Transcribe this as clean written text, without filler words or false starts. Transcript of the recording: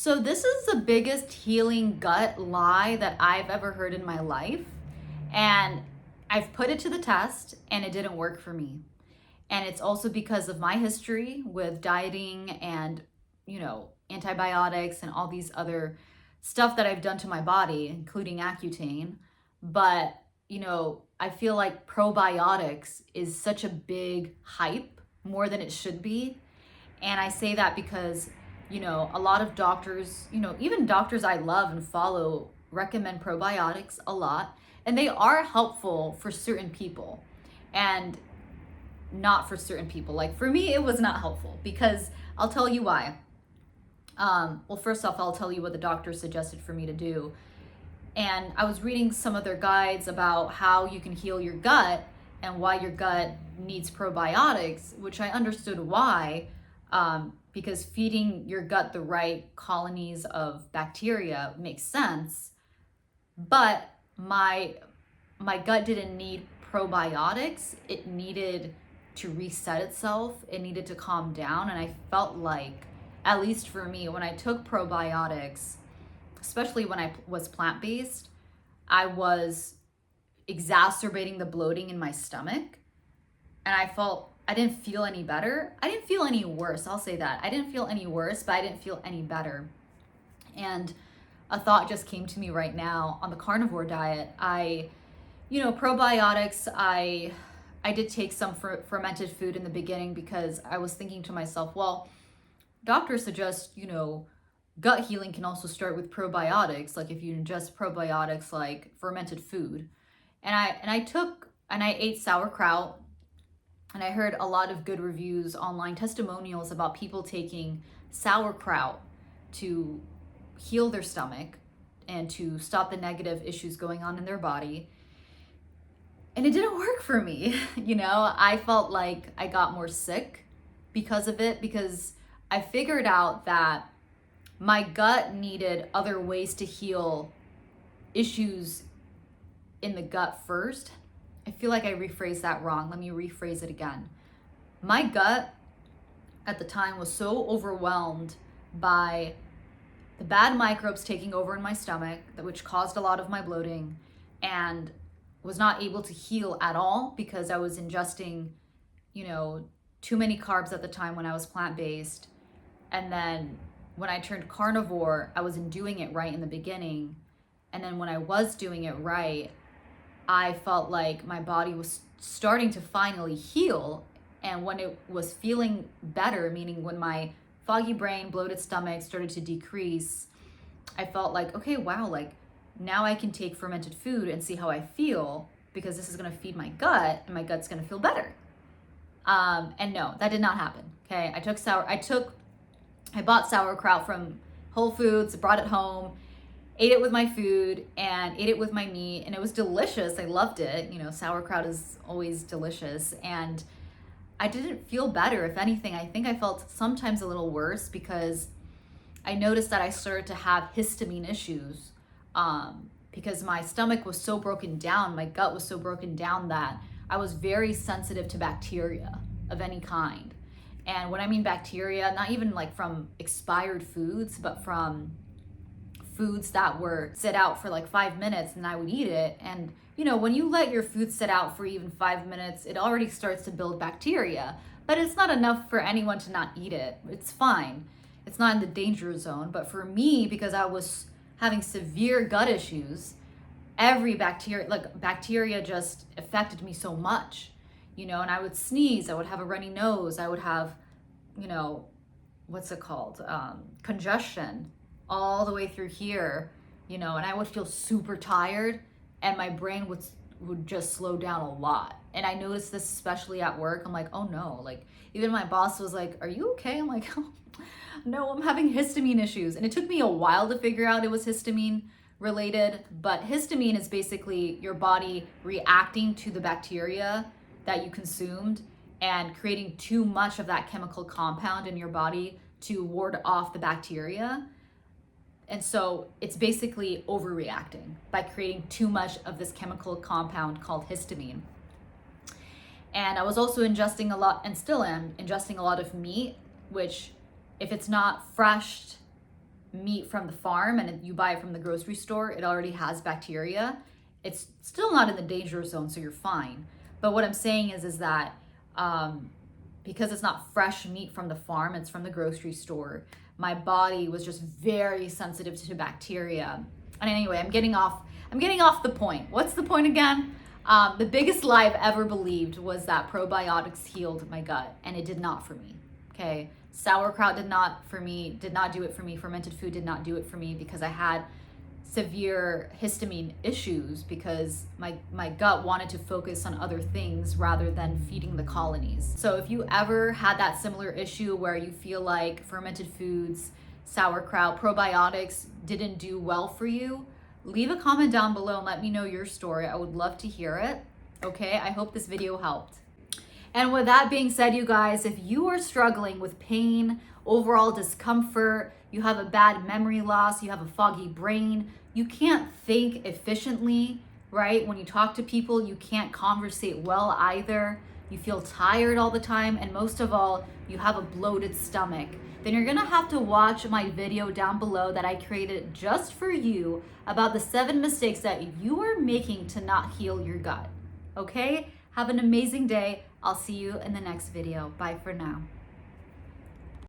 So this is the biggest healing gut lie that I've ever heard in my life. And I've put it to the test and it didn't work for me. And it's also because of my history with dieting and, antibiotics and all these other stuff that I've done to my body, including Accutane. But, I feel like probiotics is such a big hype, more than it should be. And I say that because a lot of doctors, even doctors I love and follow, recommend probiotics a lot. And they are helpful for certain people and not for certain people. Like for me, it was not helpful because I'll tell you why. Well, first off, I'll tell you what the doctor suggested for me to do. And I was reading some of their guides about how you can heal your gut and why your gut needs probiotics, which I understood why. Because feeding your gut the right colonies of bacteria makes sense, but my gut didn't need probiotics. It needed to reset itself. It needed to calm down. And I felt like, at least for me, when I took probiotics, especially when I was plant-based, I was exacerbating the bloating in my stomach. And I didn't feel any better. I didn't feel any worse. I'll say that. I didn't feel any worse, but I didn't feel any better. And a thought just came to me right now on the carnivore diet. Probiotics, I did take some fermented food in the beginning because I was thinking to myself, well, doctors suggest, gut healing can also start with probiotics. Like if you ingest probiotics like fermented food. And I ate sauerkraut. And I heard a lot of good reviews, online testimonials about people taking sauerkraut to heal their stomach and to stop the negative issues going on in their body. And it didn't work for me. I felt like I got more sick because of it, because I figured out that my gut needed other ways to heal issues in the gut first. I feel like I rephrased that wrong. Let me rephrase it again. My gut at the time was so overwhelmed by the bad microbes taking over in my stomach, which caused a lot of my bloating, and was not able to heal at all because I was ingesting, too many carbs at the time when I was plant-based. And then when I turned carnivore, I wasn't doing it right in the beginning. And then when I was doing it right, I felt like my body was starting to finally heal. And when it was feeling better, meaning when my foggy brain, bloated stomach started to decrease, I felt like, okay, wow, like now I can take fermented food and see how I feel, because this is going to feed my gut and my gut's going to feel better. And no, that did not happen. Okay. I bought sauerkraut from Whole Foods, brought it home, ate it with my food and ate it with my meat, and it was delicious. I loved it. Sauerkraut is always delicious. And I didn't feel better. If anything, I think I felt sometimes a little worse because I noticed that I started to have histamine issues because my stomach was so broken down, my gut was so broken down that I was very sensitive to bacteria of any kind. And when I mean bacteria, not even like from expired foods, but from foods that were sit out for like 5 minutes and I would eat it. And when you let your food sit out for even 5 minutes, it already starts to build bacteria, but it's not enough for anyone to not eat it. It's fine. It's not in the danger zone. But for me, because I was having severe gut issues, bacteria just affected me so much, and I would sneeze, I would have a runny nose, I would have, congestion all the way through here, and I would feel super tired and my brain would just slow down a lot. And I noticed this especially at work. I'm like, oh no, like even my boss was like, are you okay? I'm like, oh, no, I'm having histamine issues. And it took me a while to figure out it was histamine related, but histamine is basically your body reacting to the bacteria that you consumed and creating too much of that chemical compound in your body to ward off the bacteria. And so it's basically overreacting by creating too much of this chemical compound called histamine. And I was also ingesting a lot, and still am ingesting a lot of meat, which if it's not fresh meat from the farm and you buy it from the grocery store, it already has bacteria. It's still not in the danger zone, so you're fine. But what I'm saying is that because it's not fresh meat from the farm, it's from the grocery store, my body was just very sensitive to bacteria. And anyway, I'm getting off the point. What's the point again? The biggest lie I've ever believed was that probiotics healed my gut, and it did not for me. Okay, sauerkraut did not do it for me. Fermented food did not do it for me because I had severe histamine issues because my gut wanted to focus on other things rather than feeding the colonies. So if you ever had that similar issue where you feel like fermented foods, sauerkraut, probiotics didn't do well for you, leave a comment down below and let me know your story. I would love to hear it. Okay, I hope this video helped. And with that being said, you guys, if you are struggling with pain, overall discomfort, you have a bad memory loss, you have a foggy brain, you can't think efficiently, right? When you talk to people, you can't conversate well either, you feel tired all the time, and most of all, you have a bloated stomach, then you're gonna have to watch my video down below that I created just for you about the 7 mistakes that you are making to not heal your gut. Okay? Have an amazing day. I'll see you in the next video. Bye for now.